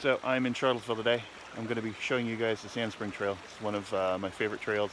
So I'm in Shartlesville today. I'm going to be showing you guys the Sandspring Trail. It's one of my favorite trails.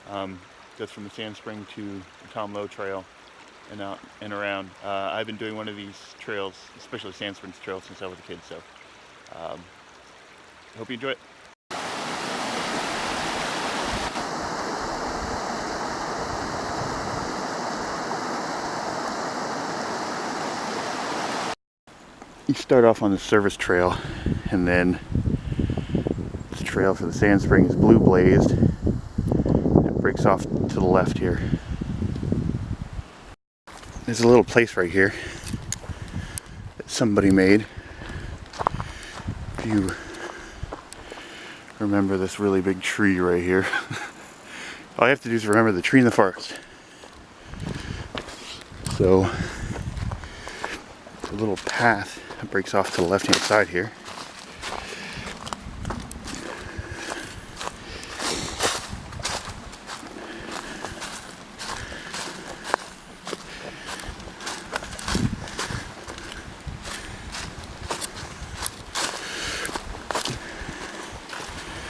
Goes from the Sandspring to the Tom Low Trail and out and around. I've been doing one of these trails, especially Sandspring's trail, since I was a kid. So I hope you enjoy it. You start off on the service trail, and then the trail for the Sandspring is blue blazed. It breaks off to the left here. There's a little place right here that somebody made. If you remember this really big tree right here, all you have to do is remember the tree in the forest. So a little path that breaks off to the left hand side here.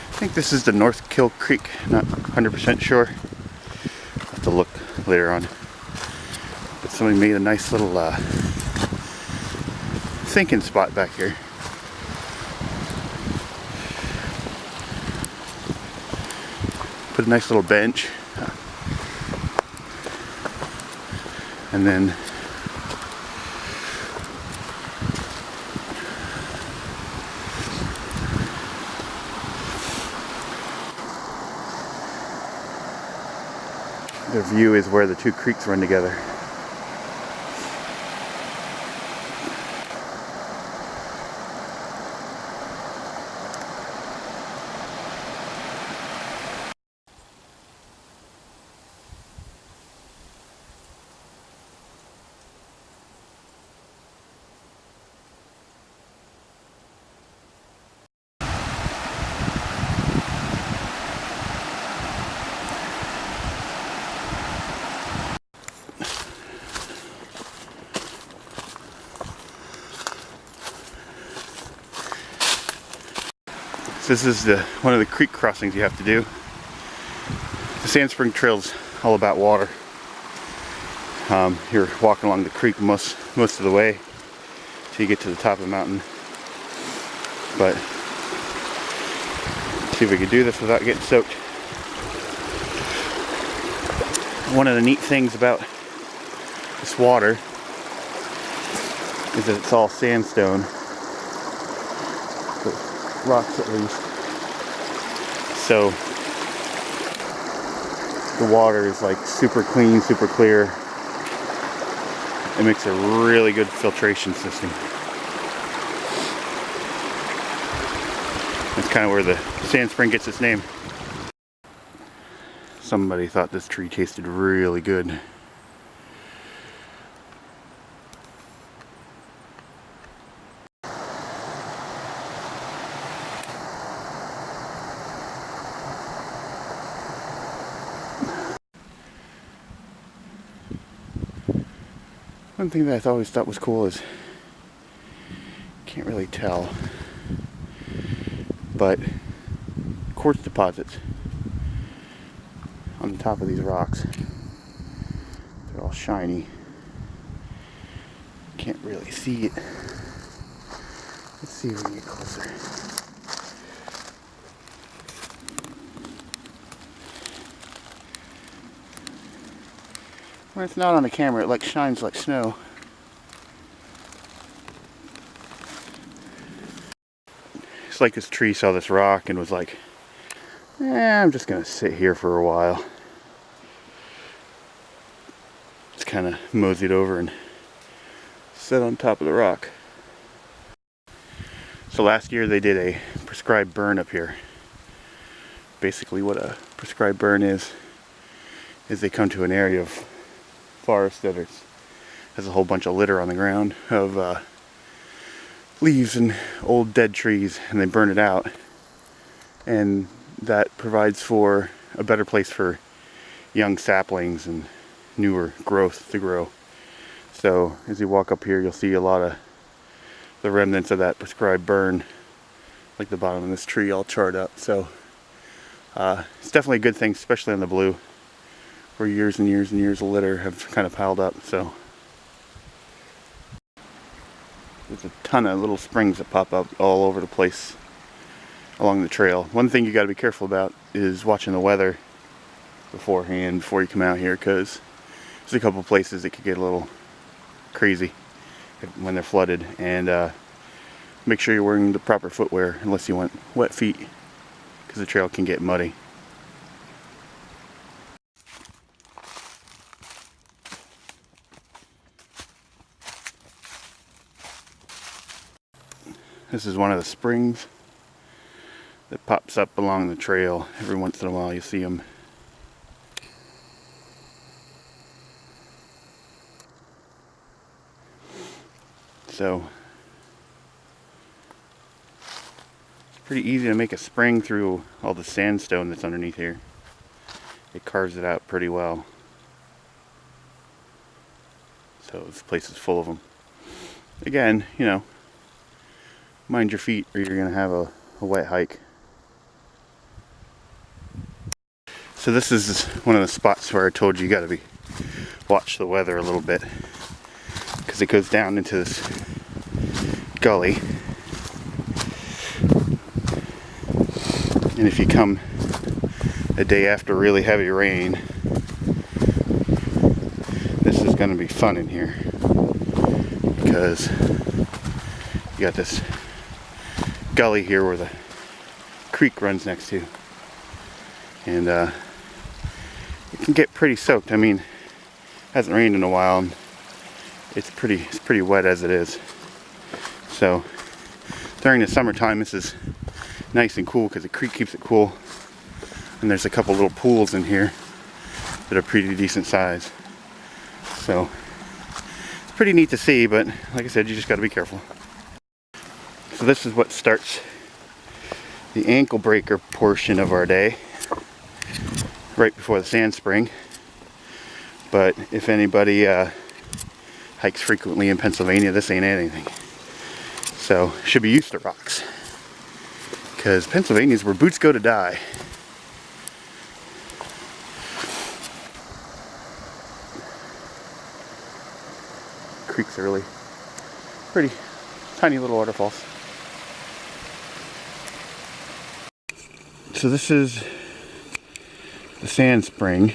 I think this is the Northkill Creek, not 100% sure. I'll have to look later on. But somebody made a nice little thinking spot back here. Put a nice little bench. And then the view is where the two creeks run together. This is one of the creek crossings you have to do. The Sandspring Trail's all about water. You're walking along the creek most of the way till you get to the top of the mountain. But let's see if we can do this without getting soaked. One of the neat things about this water is that it's all sandstone. Rocks at least. So the water is like super clean, super clear. It makes a really good filtration system. That's kind of where the Sandspring gets its name. Somebody thought this tree tasted really good. One thing that I always thought was cool is, can't really tell, but quartz deposits on the top of these rocks. They're all shiny. Can't really see it. Let's see if we can get closer. When it's not on the camera, it like shines like snow. It's like this tree saw this rock and was like, I'm just gonna sit here for a while. It's kind of moseyed over and sat on top of the rock. So last year they did a prescribed burn up here. Basically what a prescribed burn is they come to an area of forest that has a whole bunch of litter on the ground of leaves and old dead trees, and they burn it out, and that provides for a better place for young saplings and newer growth to grow. So as you walk up here, you'll see a lot of the remnants of that prescribed burn like the bottom of this tree all charred up. So it's definitely a good thing, especially on the blue, where years and years and years of litter have kind of piled up. So there's a ton of little springs that pop up all over the place along the trail. One thing you got to be careful about is watching the weather beforehand before you come out here, because there's a couple places that could get a little crazy when they're flooded, and make sure you're wearing the proper footwear unless you want wet feet, because the trail can get muddy. This is one of the springs that pops up along the trail. Every once in a while you see them. So it's pretty easy to make a spring through all the sandstone that's underneath here. It carves it out pretty well. So this place is full of them. Again, you know, mind your feet or you're gonna have a wet hike. So this is one of the spots where I told you gotta watch the weather a little bit, because it goes down into this gully, and if you come a day after really heavy rain, this is going to be fun in here, because you got this gully here where the creek runs next to, and it can get pretty soaked. I mean, it hasn't rained in a while, and it's pretty wet as it is. So during the summertime, this is nice and cool because the creek keeps it cool, and there's a couple little pools in here that are pretty decent size. So it's pretty neat to see, but like I said, you just got to be careful. So this is what starts the ankle breaker portion of our day, right before the Sandspring. But if anybody hikes frequently in Pennsylvania, this ain't anything. So should be used to rocks, because Pennsylvania's where boots go to die. Creeks are really pretty tiny little waterfalls. So this is the Sandspring.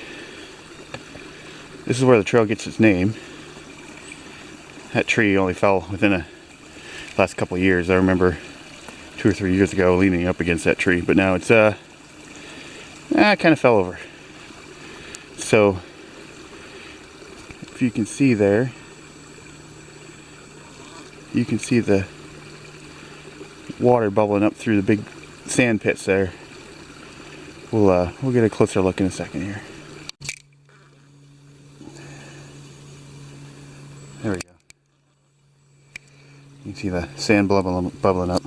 This is where the trail gets its name. That tree only fell within the last couple of years. I remember 2 or 3 years ago leaning up against that tree, but now it's it kind of fell over. So if you can see there, you can see the water bubbling up through the big sand pits there. We'll get a closer look in a second here. There we go. You can see the sand bubbling up.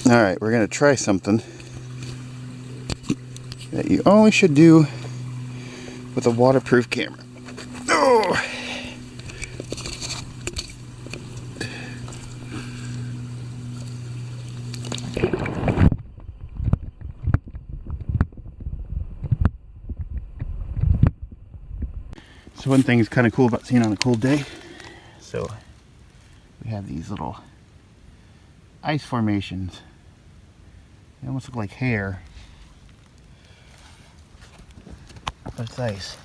Alright, we're going to try something that you only should do with a waterproof camera. Oh! So one thing is kind of cool about seeing on a cold day. So we have these little ice formations. They almost look like hair, but it's ice.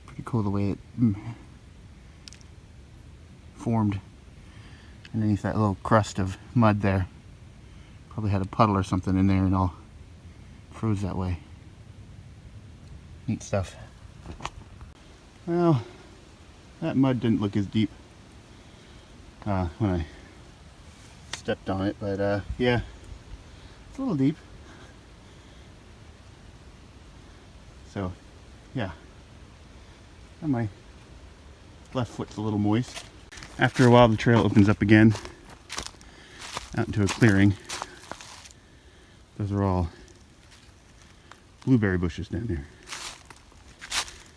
Pretty cool the way it formed underneath that little crust of mud there. Probably had a puddle or something in there and all froze that way. Neat stuff. Well, that mud didn't look as deep when I stepped on it, but yeah, it's a little deep. So yeah, and my left foot's a little moist. After a while the trail opens up again out into a clearing, Those are all blueberry bushes down there.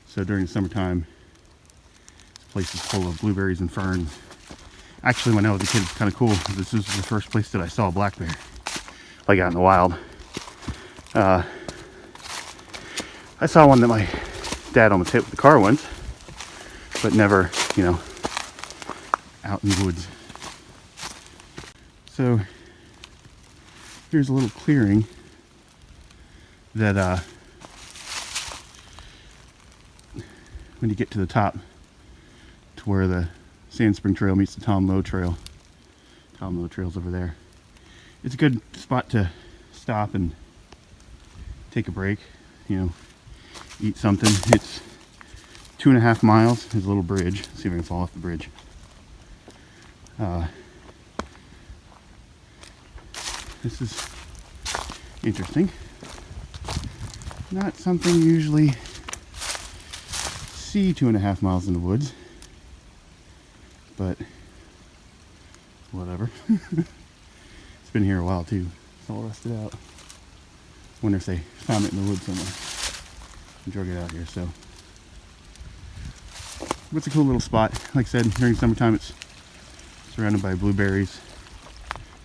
So during the summertime, this place is full of blueberries and ferns. Actually, when I was a kid, it's kind of cool. This is the first place that I saw a black bear, like out in the wild. I saw one that my dad almost hit with the car once, but never, you know, out in the woods. So here's a little clearing that when you get to the top, to where the Sandspring Trail meets the Tom Low Trail. Tom Low Trail's over there. It's a good spot to stop and take a break, you know, eat something. It's 2.5 miles. There's a little bridge. Let's see if I can fall off the bridge. This is interesting. Not something you usually see 2.5 miles in the woods, but whatever. It's been here a while too. It's all rusted out. Wonder if they found it in the woods somewhere and drug it out here. So it's a cool little spot. Like I said, during summertime it's surrounded by blueberries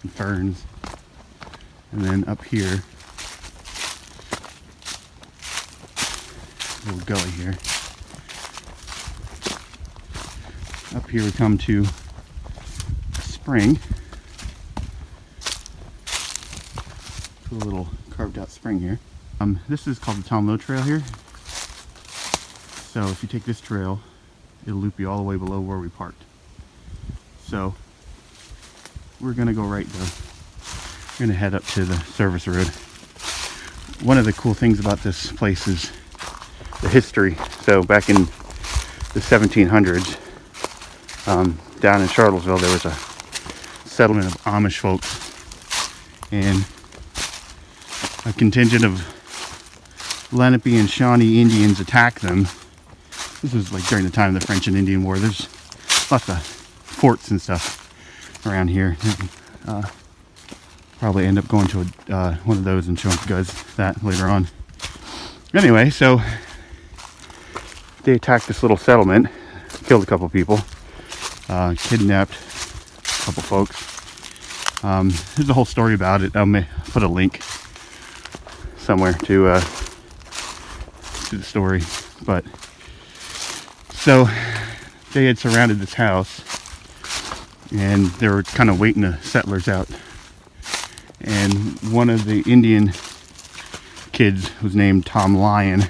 and ferns. And then up here, little gully here. Up here we come to a spring. To a little carved out spring here. This is called the Tom Low Trail here. So if you take this trail, it'll loop you all the way below where we parked. So we're gonna go right though. We're gonna head up to the service road. One of the cool things about this place is the history. So back in the 1700s, down in Shartlesville, there was a settlement of Amish folks, and a contingent of Lenape and Shawnee Indians attacked them. This was like during the time of the French and Indian War. There's lots of forts and stuff around here. Probably end up going to one of those and showing you guys that later on. Anyway, so they attacked this little settlement, killed a couple people, kidnapped a couple folks. There's a whole story about it. I'll put a link somewhere to the story. But so they had surrounded this house, and they were kind of waiting the settlers out. And one of the Indian kids was named Tom Lyon.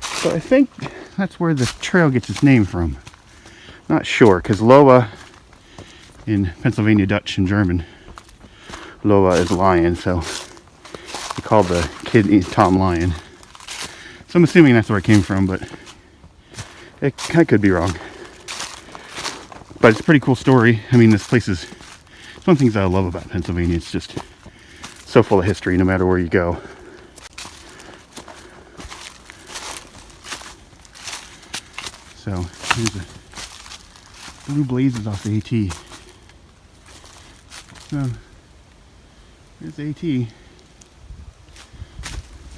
So I think that's where the trail gets its name from. Not sure, because Loa in Pennsylvania Dutch and German, Loa is lion, so they called the kid Tom Lyon. So I'm assuming that's where it came from, but I could be wrong. But it's a pretty cool story. I mean, this place is, it's one of the things I love about Pennsylvania. It's just so full of history no matter where you go. So here's a blue blazes off the AT. So here's the AT.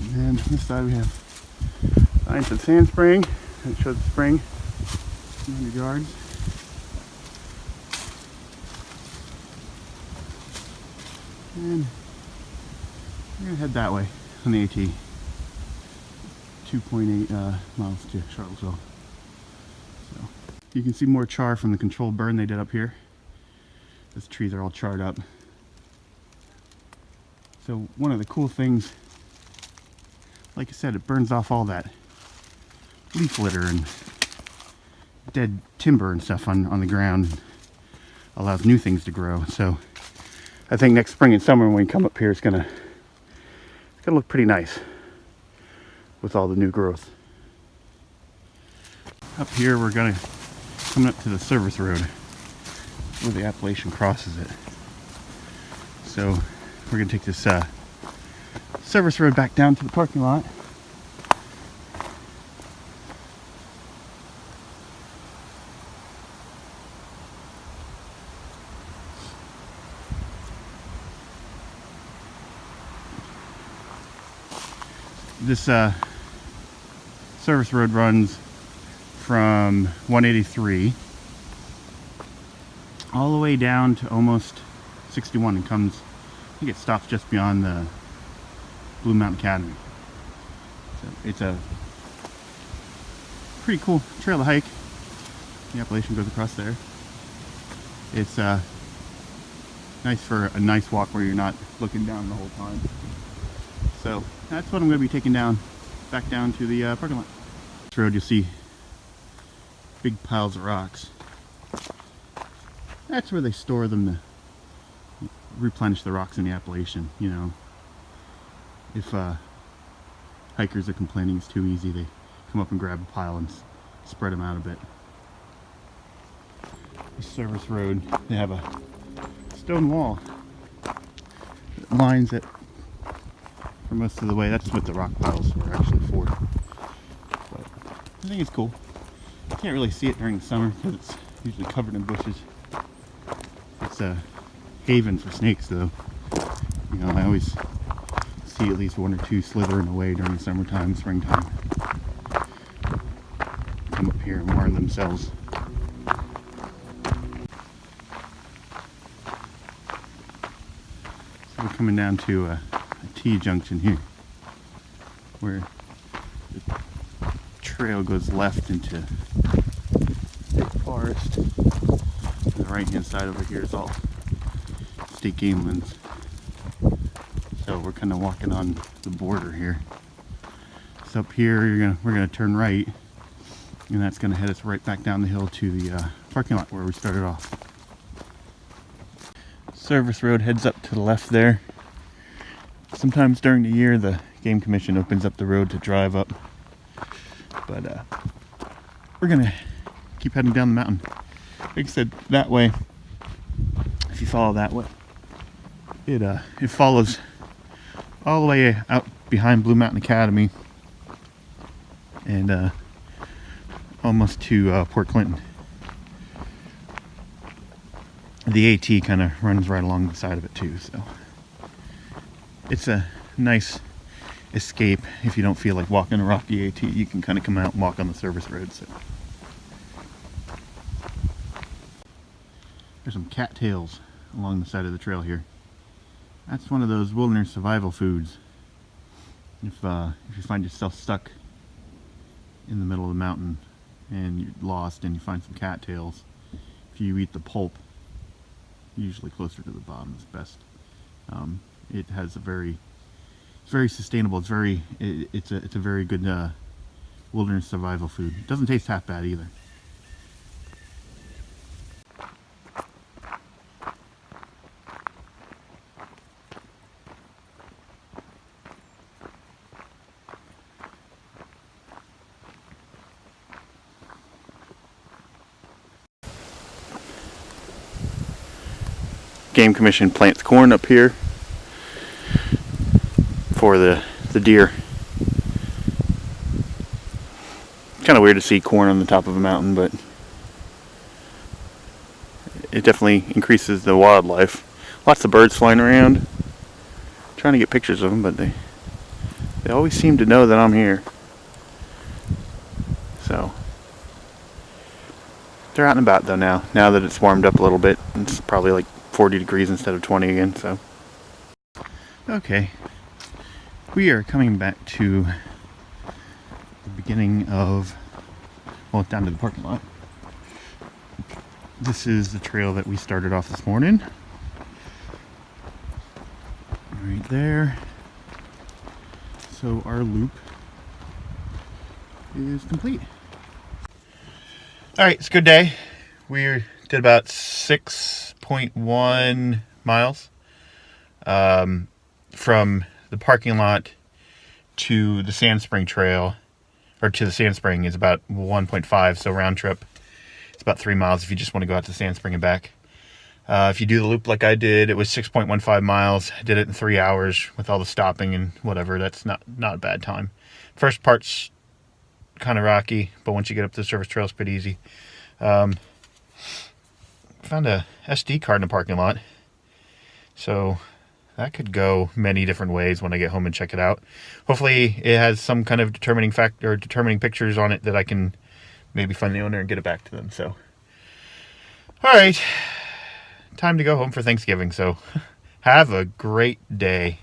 And then on this side we have signs of Sandspring. That shows the spring, 200 yards. And we're going to head that way on the AT. 2.8 miles to Shartlesville. So you can see more char from the controlled burn they did up here. Those trees are all charred up. So one of the cool things, like I said, it burns off all that leaf litter and dead timber and stuff on the ground, and allows new things to grow. So I think next spring and summer when we come up here, it's gonna look pretty nice with all the new growth. Up here we're coming up to the service road where the Appalachian crosses it. So we're gonna take this service road back down to the parking lot. This service road runs from 183 all the way down to almost 61 and comes, I think it stops just beyond the Blue Mountain Academy. So it's a pretty cool trail to hike. The Appalachian goes across there. It's nice for a nice walk where you're not looking down the whole time. So that's what I'm going to be taking down, back down to the parking lot. This road you'll see big piles of rocks. That's where they store them to replenish the rocks in the Appalachian. You know, if hikers are complaining it's too easy, they come up and grab a pile and spread them out a bit. This service road, they have a stone wall that lines it for most of the way. That's what the rock piles were actually for. But I think it's cool. You can't really see it during the summer because it's usually covered in bushes. It's a haven for snakes though. You know, I always see at least one or two slithering away during the summertime, springtime. Come up here and warm themselves. So we're coming down to a T-junction here, where the trail goes left into state forest. The right hand side over here is all state game lands. So we're kind of walking on the border here. So up here we're gonna turn right, and that's gonna head us right back down the hill to the parking lot where we started off. Service road heads up to the left there. Sometimes during the year the Game Commission opens up the road to drive up, but we're gonna keep heading down the mountain. Like I said, that way, if you follow that way, it follows all the way out behind Blue Mountain Academy and almost to Port Clinton. The AT kind of runs right along the side of it too, so it's a nice escape. If you don't feel like walking a rocky AT, you can kind of come out and walk on the service road. So there's some cattails along the side of the trail here. That's one of those wilderness survival foods. If you find yourself stuck in the middle of the mountain and you're lost and you find some cattails, if you eat the pulp, usually closer to the bottom is best. It has it's very sustainable. It's a very good wilderness survival food. It doesn't taste half bad either. Game Commission plants corn up here for the deer. Kind of weird to see corn on the top of a mountain, but it definitely increases the wildlife. Lots of birds flying around. I'm trying to get pictures of them, but they always seem to know that I'm here. So they're out and about though now that it's warmed up a little bit. It's probably like 40 degrees instead of 20 again, so. Okay, we are coming back to the beginning of, well, down to the parking lot. This is the trail that we started off this morning. Right there. So our loop is complete. All right, it's a good day. We did about 6.1 miles from the parking lot to the Sandspring trail, or to the Sandspring is about 1.5, so round trip it's about 3 miles if you just want to go out to Sandspring and back. If you do the loop like I did, it was 6.15 miles. I did it in 3 hours with all the stopping and whatever. That's not a bad time. First part's kind of rocky, but once you get up to the surface trail, it's pretty easy. Found a SD card in the parking lot, so that could go many different ways when I get home and check it out. Hopefully it has some kind of determining factor or determining pictures on it that I can maybe find the owner and get it back to them. So, all right, time to go home for Thanksgiving. So have a great day.